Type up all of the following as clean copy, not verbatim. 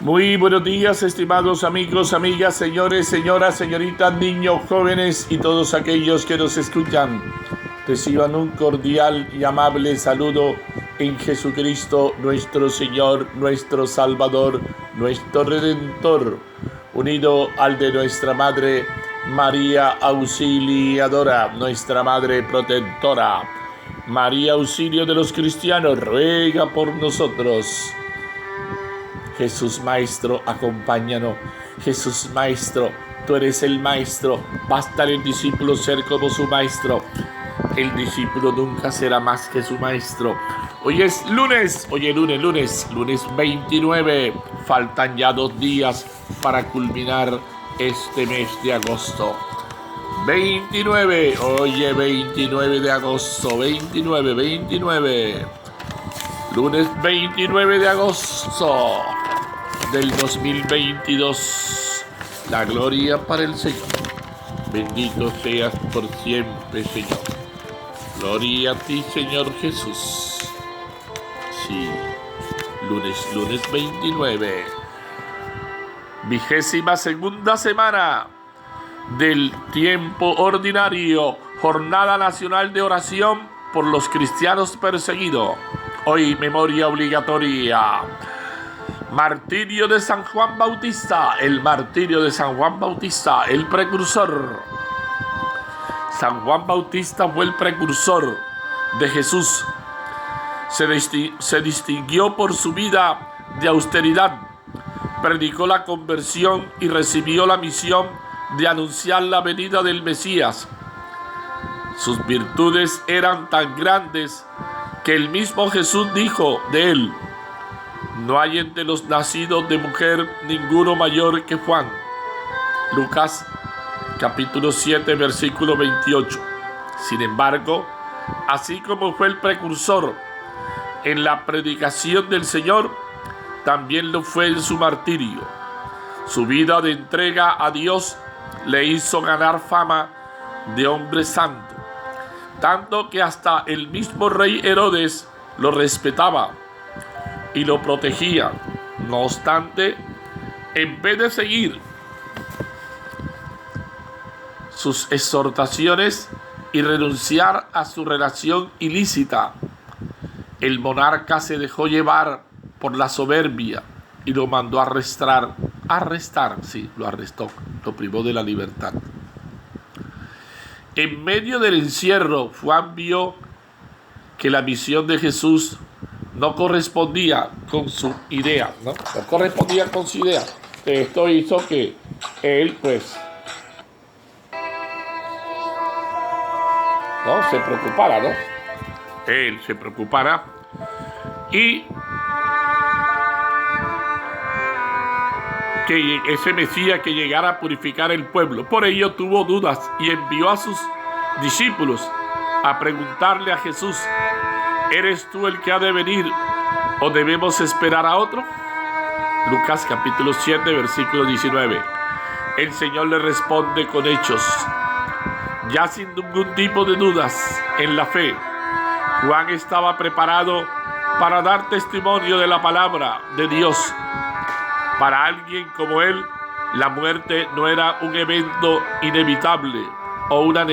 Muy buenos días, estimados amigos, amigas, señores, señoras, señoritas, niños, jóvenes y todos aquellos que nos escuchan. Reciban un cordial y amable saludo en Jesucristo, nuestro Señor, nuestro Salvador, nuestro Redentor, unido al de nuestra Madre María Auxiliadora, nuestra Madre Protectora. María, auxilio de los cristianos, ruega por nosotros. Jesús Maestro, acompáñanos. Jesús Maestro, tú eres el Maestro. Basta el discípulo ser como su Maestro. El discípulo nunca será más que su Maestro. Hoy es lunes, lunes 29. Faltan ya 2 días para culminar este mes de agosto. 29 de agosto, 29. Lunes 29 de agosto del 2022. La gloria para el Señor. Bendito seas por siempre, Señor. Gloria a ti, Señor Jesús. Sí, lunes 29. 22ª semana del tiempo ordinario. Jornada nacional de oración por los cristianos perseguidos. Hoy memoria obligatoria. Martirio de San Juan Bautista. El martirio de San Juan Bautista, el precursor. San Juan Bautista fue el precursor de Jesús. Se distinguió por su vida de austeridad. Predicó la conversión y recibió la misión de anunciar la venida del Mesías. Sus virtudes eran tan grandes que el mismo Jesús dijo de él: no hay entre los nacidos de mujer ninguno mayor que Juan. Lucas capítulo 7 versículo 28. Sin embargo, así como fue el precursor en la predicación del Señor, también lo fue en su martirio. Su vida de entrega a Dios le hizo ganar fama de hombre santo, tanto que hasta el mismo rey Herodes lo respetaba y lo protegía. No obstante, en vez de seguir sus exhortaciones y renunciar a su relación ilícita, el monarca se dejó llevar por la soberbia y lo mandó a arrestar. Lo arrestó, lo privó de la libertad. En medio del encierro, Juan vio que la misión de Jesús no correspondía con su idea, ¿no? No correspondía con su idea. Esto hizo que él, se preocupara, ¿no? Él se preocupara y que ese Mesías que llegara a purificar el pueblo. Por ello tuvo dudas y envió a sus discípulos a preguntarle a Jesús: ¿eres tú el que ha de venir o debemos esperar a otro? Lucas capítulo 7 versículo 19. El Señor le responde con hechos. Ya sin ningún tipo de dudas en la fe, Juan estaba preparado para dar testimonio de la palabra de Dios. Para alguien como él, la muerte no era un evento inevitable o una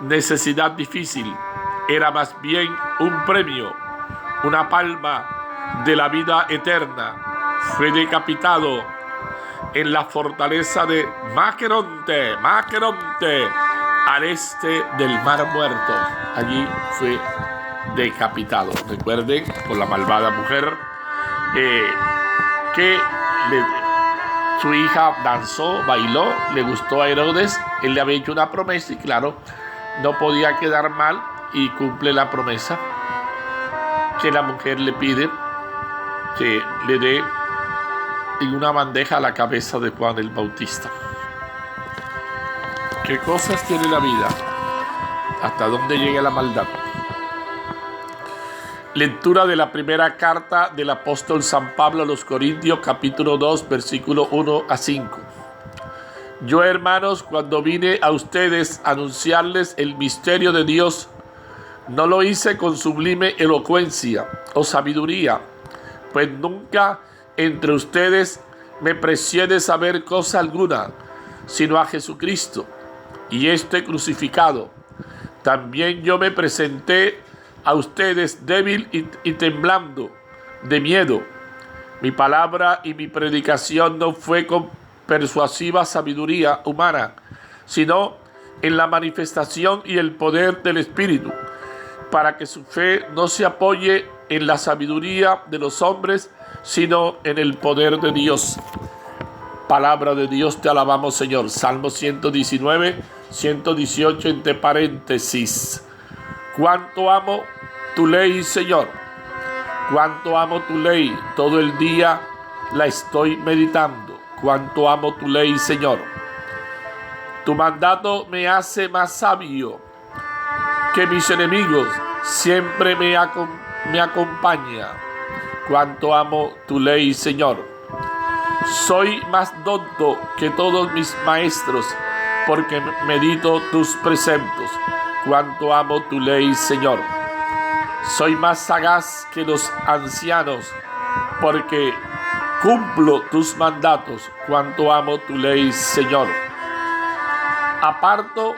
necesidad difícil. Era más bien un premio, una palma de la vida eterna. Fue decapitado en la fortaleza de Maqueronte, al este del Mar Muerto. Allí fue decapitado. Recuerden, por la malvada mujer que su hija danzó, bailó, le gustó a Herodes. Él le había hecho una promesa y claro, no podía quedar mal y cumple la promesa que la mujer le pide que le dé en una bandeja la cabeza de Juan el Bautista. ¿Qué cosas tiene la vida? ¿Hasta dónde llega la maldad? Lectura de la primera carta del apóstol San Pablo a los Corintios, capítulo 2, versículo 1 a 5. Yo, hermanos, cuando vine a ustedes a anunciarles el misterio de Dios, no lo hice con sublime elocuencia o sabiduría, pues nunca entre ustedes me presiede saber cosa alguna, sino a Jesucristo y este crucificado. También yo me presenté a ustedes débil y temblando de miedo. Mi palabra y mi predicación no fue con persuasiva sabiduría humana, sino en la manifestación y el poder del Espíritu, para que su fe no se apoye en la sabiduría de los hombres, sino en el poder de Dios. Palabra de Dios, te alabamos, Señor. Salmo 119, 118 entre paréntesis. Cuánto amo tu ley, Señor. Cuánto amo tu ley. Todo el día la estoy meditando. Cuánto amo tu ley, Señor. Tu mandato me hace más sabio que mis enemigos. Siempre me acompaña. Cuánto amo tu ley, Señor. Soy más docto que todos mis maestros, porque medito tus preceptos. Cuánto amo tu ley, Señor. Soy más sagaz que los ancianos, porque cumplo tus mandatos. Cuánto amo tu ley, Señor. Aparto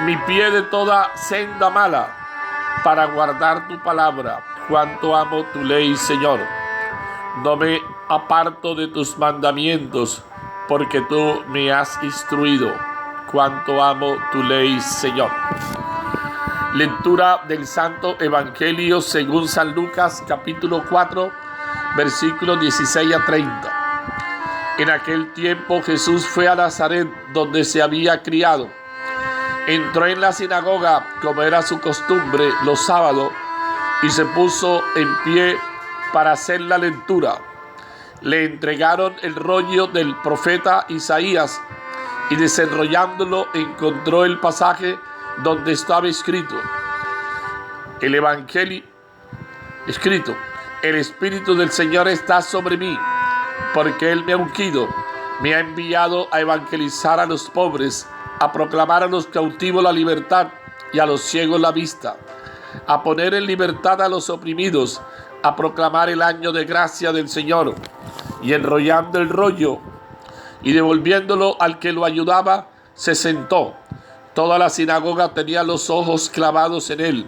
mi pie de toda senda mala para guardar tu palabra. Cuánto amo tu ley, Señor. No me aparto de tus mandamientos, porque tú me has instruido. Cuánto amo tu ley, Señor. Lectura del Santo Evangelio según San Lucas, capítulo 4, versículos 16 a 30. En aquel tiempo Jesús fue a Nazaret, donde se había criado. Entró en la sinagoga, como era su costumbre, los sábados, y se puso en pie para hacer la lectura. Le entregaron el rollo del profeta Isaías, y desenrollándolo encontró el pasaje donde estaba escrito: el Evangelio escrito: el Espíritu del Señor está sobre mí, porque Él me ha ungido, me ha enviado a evangelizar a los pobres, a proclamar a los cautivos la libertad y a los ciegos la vista, a poner en libertad a los oprimidos, a proclamar el año de gracia del Señor. Y enrollando el rollo y devolviéndolo al que lo ayudaba, se sentó. Toda la sinagoga tenía los ojos clavados en él.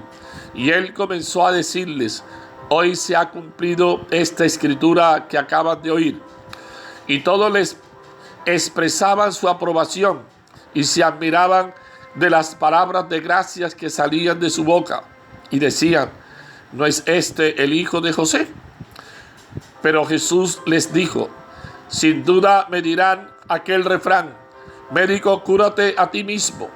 Y él comenzó a decirles: hoy se ha cumplido esta escritura que acaban de oír. Y todos les expresaban su aprobación y se admiraban de las palabras de gracias que salían de su boca. Y decían: ¿no es este el hijo de José? Pero Jesús les dijo: sin duda me dirán aquel refrán: médico, cúrate a ti mismo.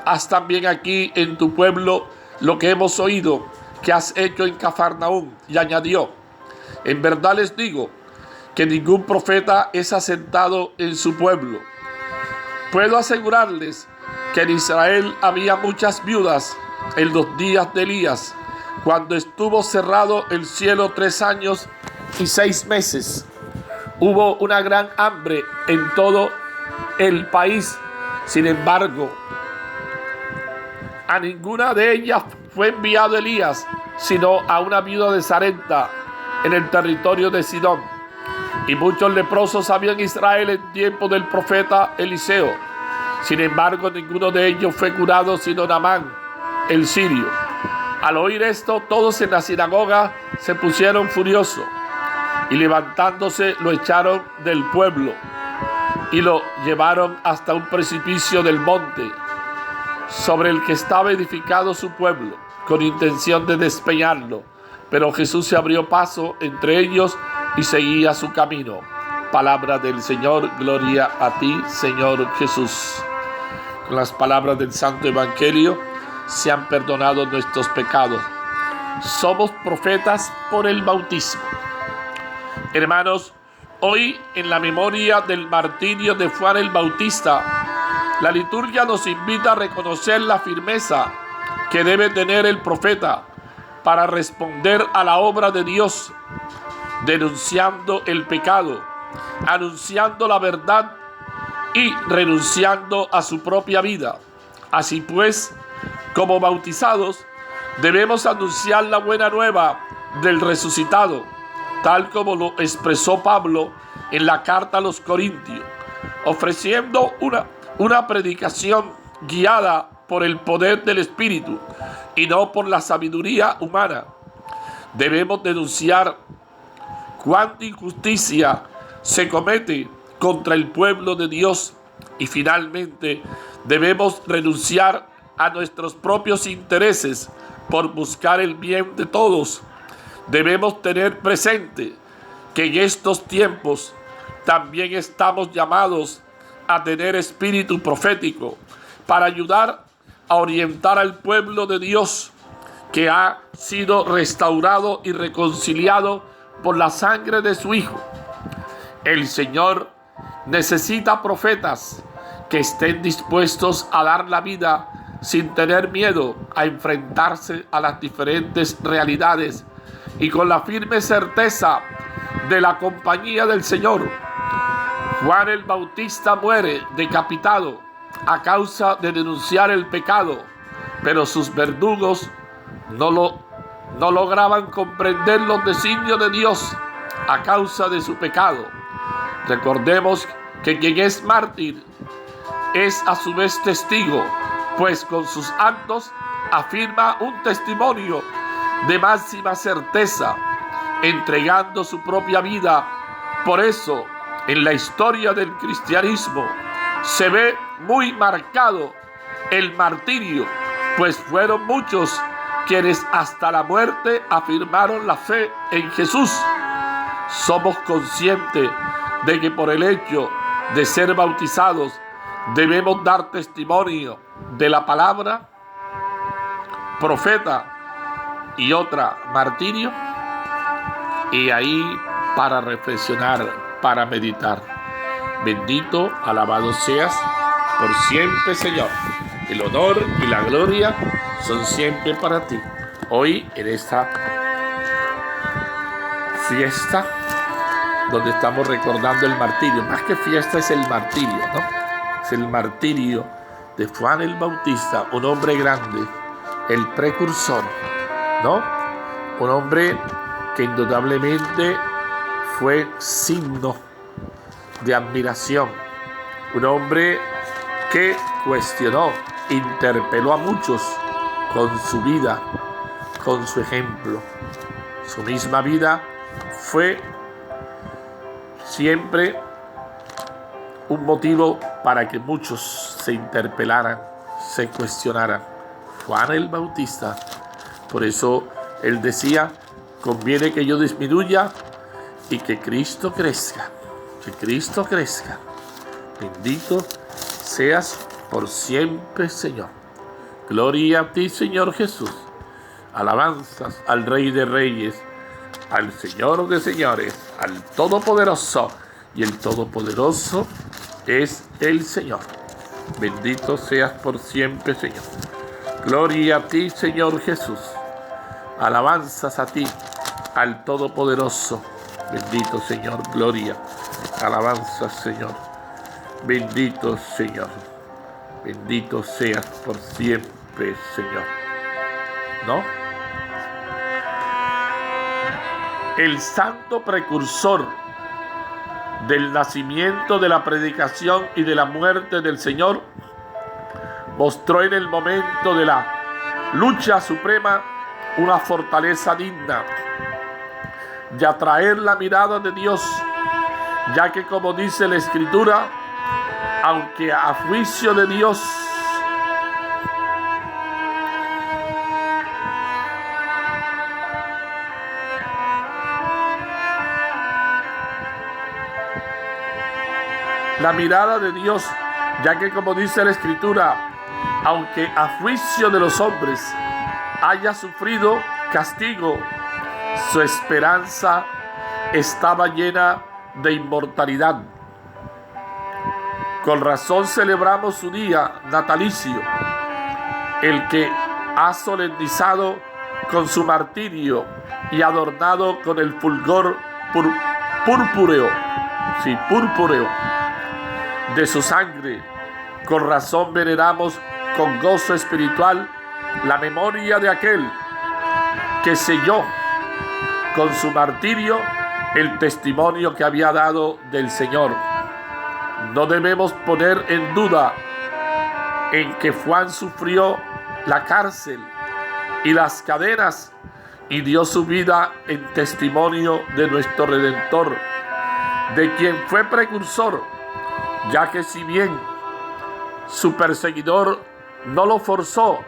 Haz también aquí en tu pueblo lo que hemos oído que has hecho en Cafarnaúm. Y añadió: en verdad les digo que ningún profeta es asentado en su pueblo. Puedo asegurarles que en Israel había muchas viudas en los días de Elías, cuando estuvo cerrado el cielo 3 años y 6 meses. Hubo una gran hambre en todo el país. Sin embargo, a ninguna de ellas fue enviado Elías, sino a una viuda de Sarepta, en el territorio de Sidón. Y muchos leprosos había en Israel en tiempo del profeta Eliseo. Sin embargo, ninguno de ellos fue curado, sino Naamán, el sirio. Al oír esto, todos en la sinagoga se pusieron furiosos, y levantándose lo echaron del pueblo y lo llevaron hasta un precipicio del monte sobre el que estaba edificado su pueblo, con intención de despeñarlo. Pero Jesús se abrió paso entre ellos y seguía su camino. Palabra del Señor. Gloria a ti, Señor Jesús. Con las palabras del Santo Evangelio se han perdonado nuestros pecados. Somos profetas por el bautismo. Hermanos, hoy en la memoria del martirio de Juan el Bautista, la liturgia nos invita a reconocer la firmeza que debe tener el profeta para responder a la obra de Dios, denunciando el pecado, anunciando la verdad y renunciando a su propia vida. Así pues, como bautizados, debemos anunciar la buena nueva del resucitado, tal como lo expresó Pablo en la carta a los Corintios, ofreciendo una predicación guiada por el poder del Espíritu y no por la sabiduría humana. Debemos denunciar cuánta injusticia se comete contra el pueblo de Dios y finalmente debemos renunciar a nuestros propios intereses por buscar el bien de todos. Debemos tener presente que en estos tiempos también estamos llamados a tener espíritu profético para ayudar a orientar al pueblo de Dios que ha sido restaurado y reconciliado por la sangre de su Hijo. El Señor necesita profetas que estén dispuestos a dar la vida sin tener miedo a enfrentarse a las diferentes realidades y con la firme certeza de la compañía del Señor. Juan el Bautista muere decapitado a causa de denunciar el pecado, pero sus verdugos no lograban comprender los designios de Dios a causa de su pecado. Recordemos que quien es mártir es a su vez testigo, pues con sus actos afirma un testimonio de máxima certeza, entregando su propia vida. Por eso, en la historia del cristianismo se ve muy marcado el martirio, pues fueron muchos quienes hasta la muerte afirmaron la fe en Jesús. Somos conscientes de que por el hecho de ser bautizados debemos dar testimonio de la palabra, profeta y otra martirio, y ahí para reflexionar, para meditar. Bendito, alabado seas por siempre, Señor. El honor y la gloria son siempre para ti. Hoy en esta fiesta donde estamos recordando el martirio, más que fiesta es el martirio, ¿no? Es el martirio de Juan el Bautista, un hombre grande, el precursor, ¿no? Un hombre que indudablemente fue signo de admiración, un hombre que cuestionó, interpeló a muchos con su vida, con su ejemplo. Su misma vida fue siempre un motivo para que muchos se interpelaran, se cuestionaran. Juan el Bautista, por eso él decía: conviene que yo disminuya y que Cristo crezca, que Cristo crezca. Bendito seas por siempre, Señor. Gloria a ti, Señor Jesús. Alabanzas al Rey de Reyes, al Señor de Señores, al Todopoderoso, y el Todopoderoso es el Señor. Bendito seas por siempre, Señor. Gloria a ti, Señor Jesús. Alabanzas a ti, al Todopoderoso. Bendito Señor, gloria. Alabanzas, Señor. Bendito Señor. Bendito seas por siempre, Señor. ¿No? El santo precursor del nacimiento, de la predicación y de la muerte del Señor mostró en el momento de la lucha suprema una fortaleza digna de atraer la mirada de Dios, ya que, como dice la Escritura, aunque a juicio de Dios la mirada de Dios, ya que, como dice la Escritura, aunque a juicio de los hombres haya sufrido castigo, su esperanza estaba llena de inmortalidad. Con razón celebramos su día natalicio, el que ha solemnizado con su martirio y adornado con el fulgor purpúreo de su sangre. Con razón veneramos con gozo espiritual la memoria de aquel que selló con su martirio el testimonio que había dado del Señor. No debemos poner en duda en que Juan sufrió la cárcel y las cadenas y dio su vida en testimonio de nuestro Redentor, de quien fue precursor, ya que si bien su perseguidor no lo forzó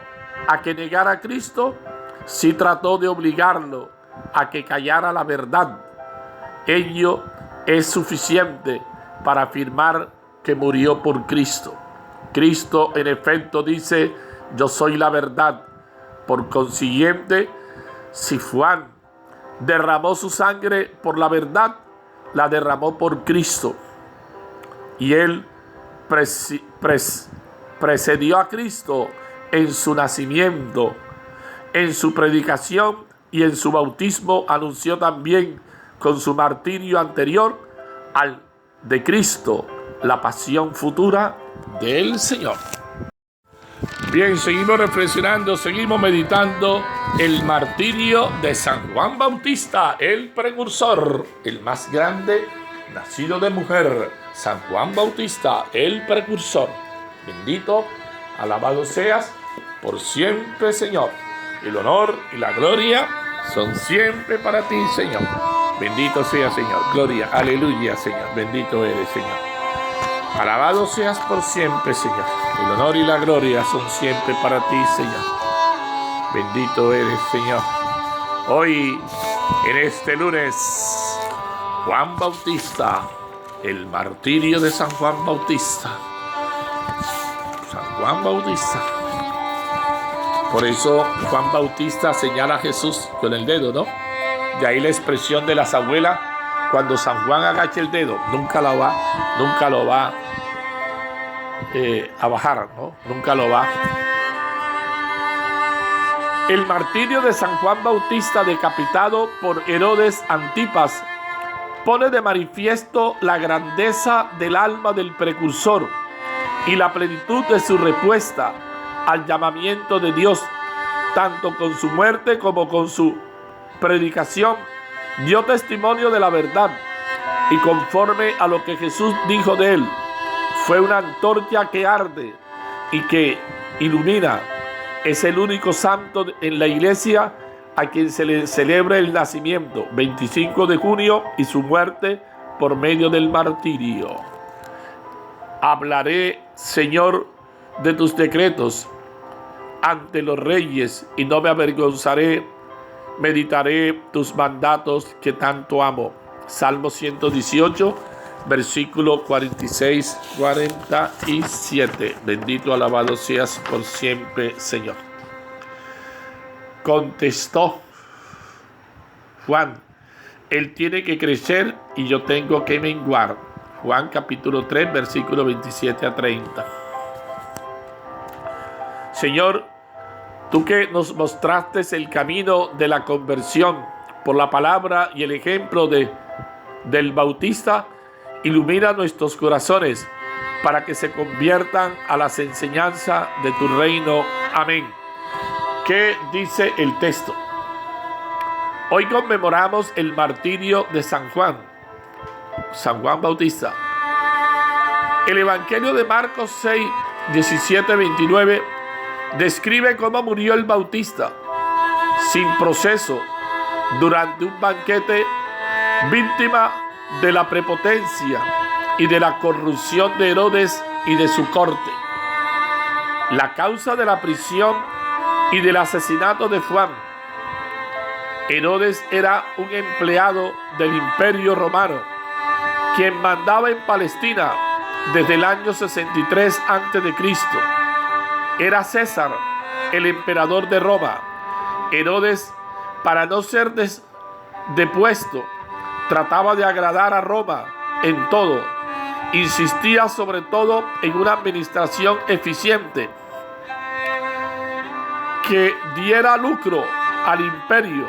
a que negara a Cristo, sí trató de obligarlo a que callara la verdad. Ello es suficiente para afirmar que murió por Cristo. Cristo, en efecto, dice: yo soy la verdad. Por consiguiente, si Juan derramó su sangre por la verdad, la derramó por Cristo. Y él precedió a Cristo en su nacimiento, en su predicación y en su bautismo. Anunció también con su martirio anterior al de Cristo la pasión futura del Señor. Bien, seguimos reflexionando, seguimos meditando el martirio de San Juan Bautista, el precursor, el más grande nacido de mujer. San Juan Bautista, el precursor. Bendito, alabado seas por siempre, Señor. El honor y la gloria son siempre para ti, Señor. Bendito sea, Señor. Gloria, aleluya, Señor. Bendito eres, Señor. Alabado seas por siempre, Señor. El honor y la gloria son siempre para ti, Señor. Bendito eres, Señor. Hoy, en este lunes, Juan Bautista, el martirio de San Juan Bautista. San Juan Bautista. Por eso Juan Bautista señala a Jesús con el dedo, ¿no? De ahí la expresión de las abuelas: cuando San Juan agache el dedo, nunca lo va a bajar, ¿no? Nunca lo va. El martirio de San Juan Bautista, decapitado por Herodes Antipas, pone de manifiesto la grandeza del alma del precursor y la plenitud de su respuesta al llamamiento de Dios. Tanto con su muerte como con su predicación dio testimonio de la verdad, y conforme a lo que Jesús dijo de él, fue una antorcha que arde y que ilumina. Es el único santo en la iglesia a quien se le celebra el nacimiento, 25 de junio, y su muerte por medio del martirio. Hablaré, Señor, de tus decretos ante los reyes y no me avergonzaré. Meditaré tus mandatos que tanto amo. Salmo 118, versículo 46-47. Bendito, alabado seas por siempre, Señor. Contestó Juan: él tiene que crecer y yo tengo que menguar. Juan capítulo 3, versículo 27-30. Señor, tú que nos mostraste el camino de la conversión por la palabra y el ejemplo del Bautista, ilumina nuestros corazones para que se conviertan a las enseñanzas de tu reino. Amén. ¿Qué dice el texto? Hoy conmemoramos el martirio de San Juan Bautista. El Evangelio de Marcos 6, 17-29 describe cómo murió el Bautista sin proceso durante un banquete, víctima de la prepotencia y de la corrupción de Herodes y de su corte. La causa de la prisión y del asesinato de Juan: Herodes era un empleado del Imperio Romano, quien mandaba en Palestina desde el año 63 a.C. Era César, el emperador de Roma. Herodes, para no ser depuesto, trataba de agradar a Roma en todo. Insistía sobre todo en una administración eficiente que diera lucro al imperio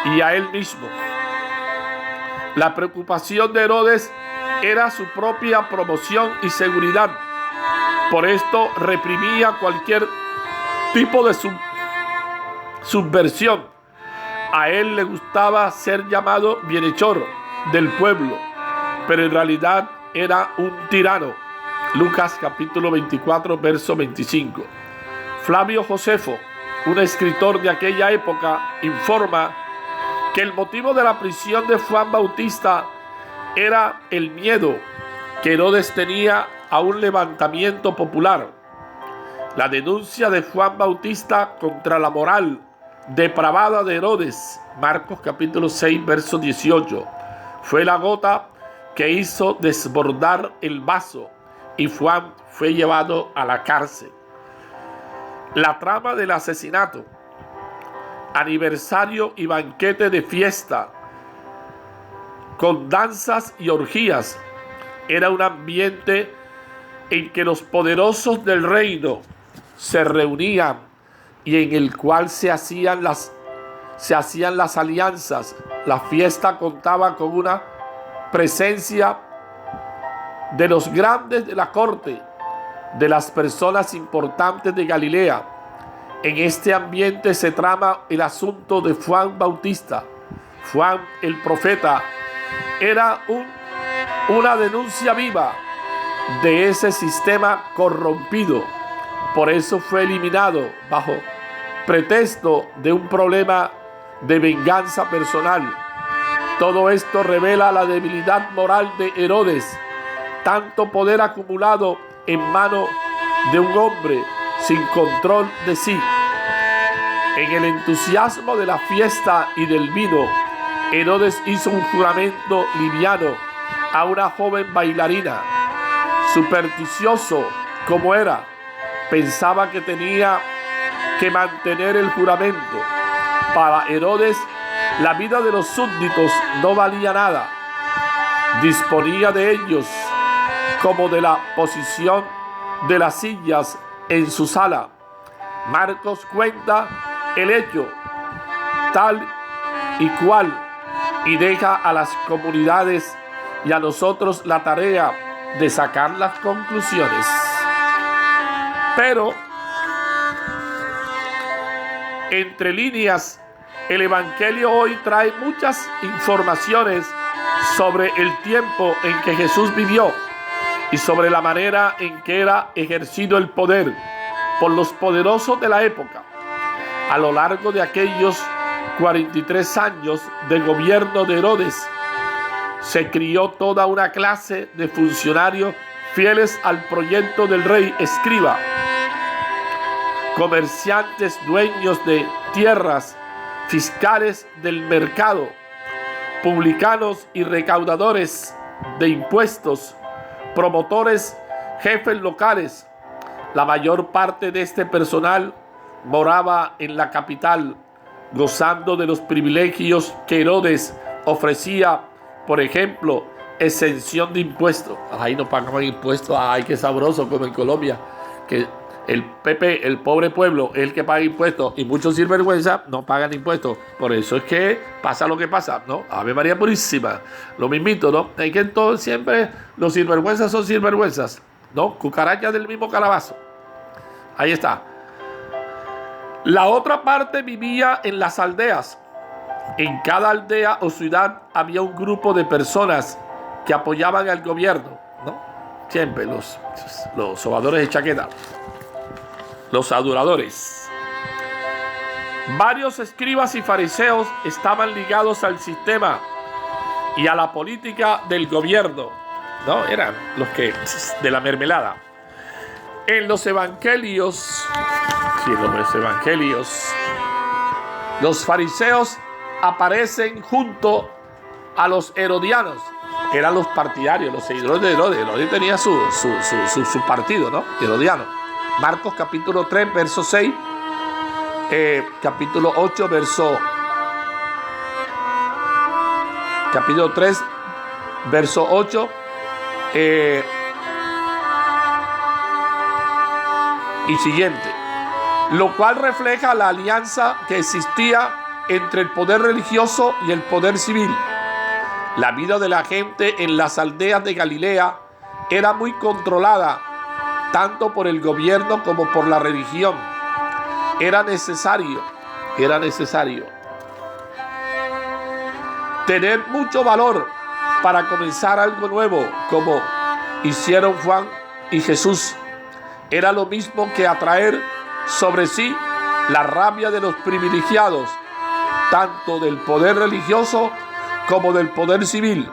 y a él mismo. La preocupación de Herodes era su propia promoción y seguridad. Por esto reprimía cualquier tipo de subversión. A él le gustaba ser llamado bienhechor, del pueblo, pero en realidad era un tirano. Lucas capítulo 24, verso 25. Flavio Josefo, un escritor de aquella época, informa que el motivo de la prisión de Juan Bautista era el miedo que Herodes tenía a un levantamiento popular. La denuncia de Juan Bautista contra la moral depravada de Herodes, Marcos capítulo 6, verso 18, fue la gota que hizo desbordar el vaso y Juan fue llevado a la cárcel. La trama del asesinato, aniversario y banquete de fiesta, con danzas y orgías, era un ambiente en que los poderosos del reino se reunían y en el cual se hacían las alianzas. La fiesta contaba con una presencia de los grandes de la corte, de las personas importantes de Galilea. En este ambiente se trama el asunto de Juan Bautista. Juan el profeta era una denuncia viva de ese sistema corrompido. Por eso fue eliminado bajo pretexto de un problema de venganza personal. Todo esto revela la debilidad moral de Herodes, tanto poder acumulado en mano de un hombre sin control de sí. En el entusiasmo de la fiesta y del vino, Herodes hizo un juramento liviano a una joven bailarina. Supersticioso como era, pensaba que tenía que mantener el juramento. Para Herodes, la vida de los súbditos no valía nada. Disponía de ellos como de la posición de las sillas en su sala. Marcos cuenta el hecho tal y cual y deja a las comunidades y a nosotros la tarea de sacar las conclusiones. Pero entre líneas, el Evangelio hoy trae muchas informaciones sobre el tiempo en que Jesús vivió y sobre la manera en que era ejercido el poder por los poderosos de la época. A lo largo de aquellos 43 años de gobierno de Herodes, se crió toda una clase de funcionarios fieles al proyecto del rey escriba, comerciantes dueños de tierras, fiscales del mercado, publicanos y recaudadores de impuestos, promotores, jefes locales. La mayor parte de este personal moraba en la capital, gozando de los privilegios que Herodes ofrecía, por ejemplo, exención de impuestos. Ahí no pagaban impuestos. Ay, qué sabroso, como en Colombia, que el PP, el pobre pueblo, es el que paga impuestos y muchos sinvergüenza no pagan impuestos. Por eso es que pasa lo que pasa, ¿no? Ave María Purísima. Lo mismito, ¿no? Es que entonces siempre los sinvergüenzas son sinvergüenzas, ¿no? Cucarachas del mismo calabazo. Ahí está. La otra parte vivía en las aldeas. En cada aldea o ciudad había un grupo de personas que apoyaban al gobierno, ¿no? Siempre los sobadores de chaqueta, los adoradores. Varios escribas y fariseos estaban ligados al sistema y a la política del gobierno, ¿no? Eran los que de la mermelada. En los evangelios, los fariseos aparecen junto a los herodianos, que eran los partidarios, los seguidores de Herodes. Herodes tenía su partido, ¿no? Herodiano. Marcos capítulo 3, verso 6, capítulo 8, capítulo 3, verso 8, y siguiente, lo cual refleja la alianza que existía entre el poder religioso y el poder civil. La vida de la gente en las aldeas de Galilea era muy controlada, tanto por el gobierno como por la religión. Era necesario tener mucho valor para comenzar algo nuevo, como hicieron Juan y Jesús. Era lo mismo que atraer sobre sí la rabia de los privilegiados, tanto del poder religioso como del poder civil,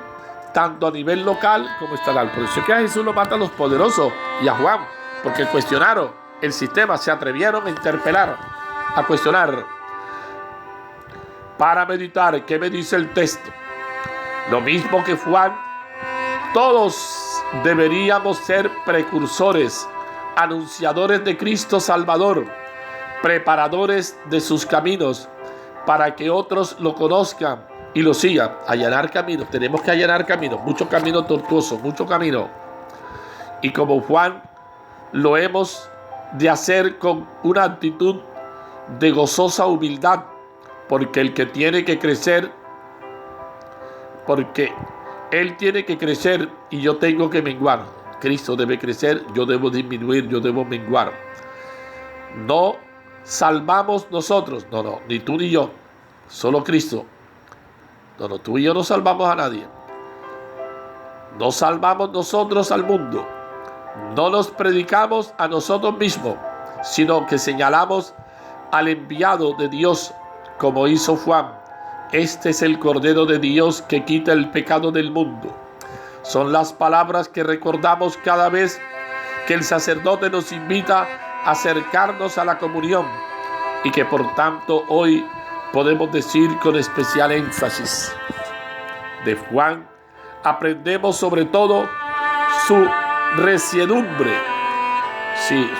tanto a nivel local como estatal. Por eso es que a Jesús lo matan los poderosos y a Juan, porque cuestionaron el sistema, se atrevieron a interpelar, a cuestionar. Para meditar, ¿qué me dice el texto? Lo mismo que Juan, todos deberíamos ser precursores, anunciadores de Cristo Salvador, preparadores de sus caminos, para que otros lo conozcan y lo sigan. Allanar caminos, tenemos que allanar caminos, mucho camino tortuoso, mucho camino. Y como Juan, lo hemos de hacer con una actitud de gozosa humildad, porque el que tiene que crecer, porque Él tiene que crecer y yo tengo que menguar. Cristo debe crecer, yo debo disminuir, yo debo menguar. No salvamos nosotros, no, ni tú ni yo, solo Cristo. No, tú y yo no salvamos a nadie. No salvamos nosotros al mundo. No nos predicamos a nosotros mismos, sino que señalamos al enviado de Dios, como hizo Juan. Este es el Cordero de Dios que quita el pecado del mundo. Son las palabras que recordamos cada vez que el sacerdote nos invita a acercarnos a la comunión y que por tanto hoy podemos decir con especial énfasis. De Juan aprendemos sobre todo su resiedumbre,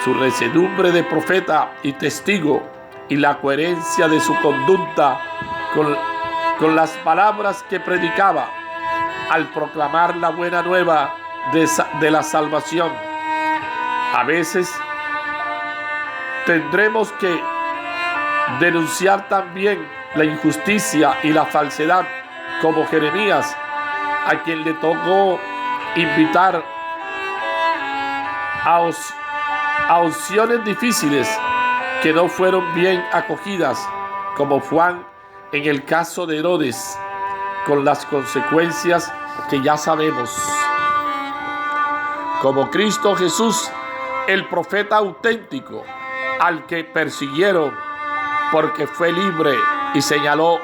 su resiedumbre de profeta y testigo y la coherencia de su conducta con las palabras que predicaba al proclamar la buena nueva de la salvación. A veces tendremos que denunciar también la injusticia y la falsedad, como Jeremías, a quien le tocó invitar a opciones difíciles que no fueron bien acogidas, como Juan en el caso de Herodes, con las consecuencias que ya sabemos. Como Cristo Jesús, el profeta auténtico, al que persiguieron porque fue libre y señaló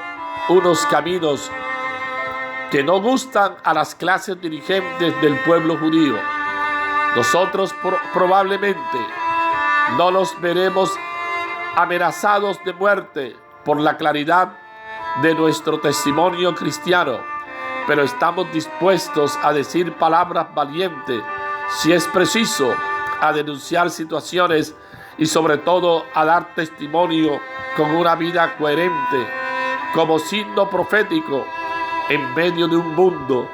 unos caminos que no gustan a las clases dirigentes del pueblo judío. Nosotros probablemente no nos veremos amenazados de muerte por la claridad de nuestro testimonio cristiano, pero estamos dispuestos a decir palabras valientes, si es preciso, a denunciar situaciones y sobre todo a dar testimonio con una vida coherente, como signo profético en medio de un mundo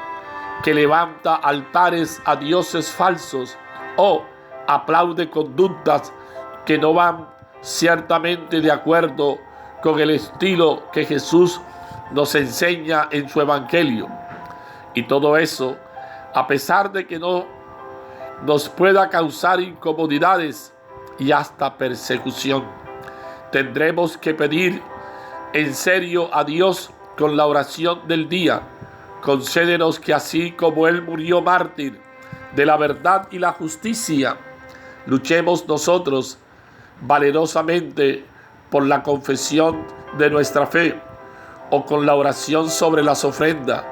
que levanta altares a dioses falsos o aplaude conductas que no van ciertamente de acuerdo con el estilo que Jesús nos enseña en su evangelio. Y todo eso, a pesar de que no nos pueda causar incomodidades y hasta persecución, tendremos que pedir en serio a Dios con la oración del día. Concédenos que así como Él murió mártir de la verdad y la justicia, luchemos nosotros valerosamente por la confesión de nuestra fe o con la oración sobre las ofrendas.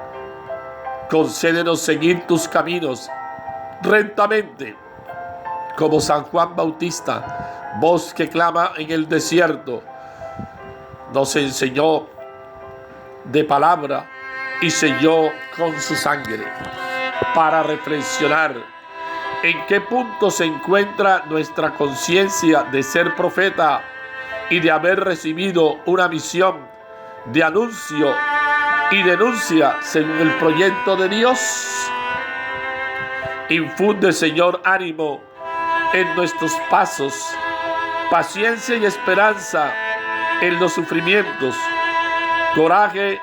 Concédenos seguir tus caminos rectamente, como San Juan Bautista, voz que clama en el desierto, nos enseñó de palabra y selló con su sangre, para reflexionar en qué punto se encuentra nuestra conciencia de ser profeta y de haber recibido una misión de anuncio y denuncia según el proyecto de Dios. Infunde, Señor, ánimo en nuestros pasos, paciencia y esperanza en los sufrimientos, coraje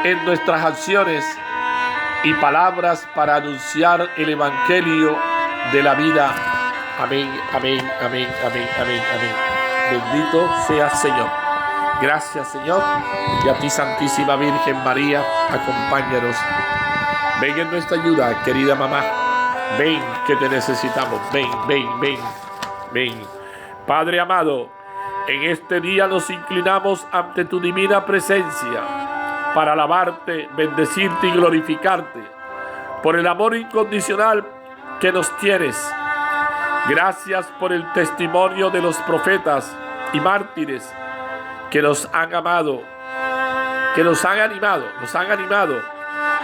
en nuestras acciones y palabras para anunciar el evangelio de la vida. Amén, amén, amén, amén, amén, amén. Bendito seas, Señor. Gracias, Señor. Y a ti, Santísima Virgen María, acompáñanos Ven en nuestra ayuda, querida mamá. Ven que te necesitamos. Ven, ven, ven, ven. Padre amado, en este día nos inclinamos ante tu divina presencia para alabarte, bendecirte y glorificarte por el amor incondicional que nos tienes. Gracias por el testimonio de los profetas y mártires que nos han amado, que nos han animado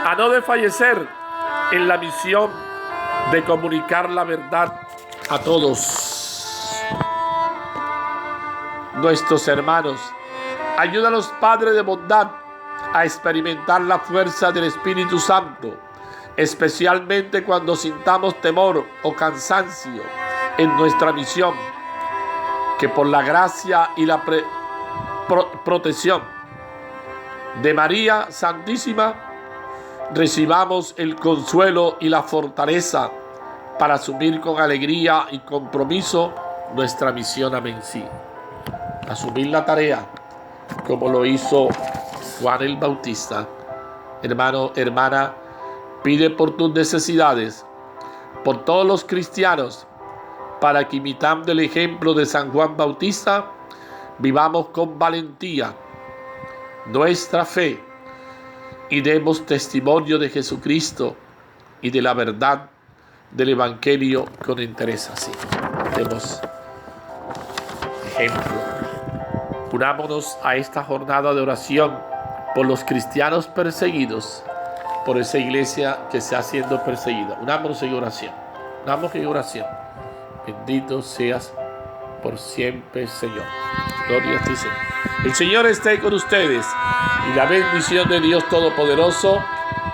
a no desfallecer en la misión de comunicar la verdad a todos nuestros hermanos. Ayúdanos, Padre de bondad, a experimentar la fuerza del Espíritu Santo, especialmente cuando sintamos temor o cansancio en nuestra misión. Que por la gracia y la protección de María Santísima recibamos el consuelo y la fortaleza para asumir con alegría y compromiso nuestra misión. Amén. Sí. Asumir la tarea como lo hizo Juan el Bautista. Hermano, hermana, pide por tus necesidades, por todos los cristianos, para que, imitando el ejemplo de San Juan Bautista, vivamos con valentía nuestra fe y demos testimonio de Jesucristo y de la verdad del Evangelio con interés. Así, demos ejemplo. Unámonos a esta jornada de oración por los cristianos perseguidos, por esa iglesia que está siendo perseguida. Unámonos en oración. Unámonos en oración. Bendito seas por siempre, Señor. Gloria a ti, Señor. El Señor esté con ustedes, y la bendición de Dios Todopoderoso,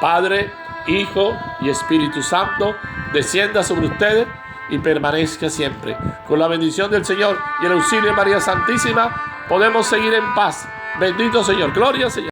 Padre, Hijo y Espíritu Santo, descienda sobre ustedes y permanezca siempre. Con la bendición del Señor y el auxilio de María Santísima, podemos seguir en paz. Bendito Señor. Gloria al Señor.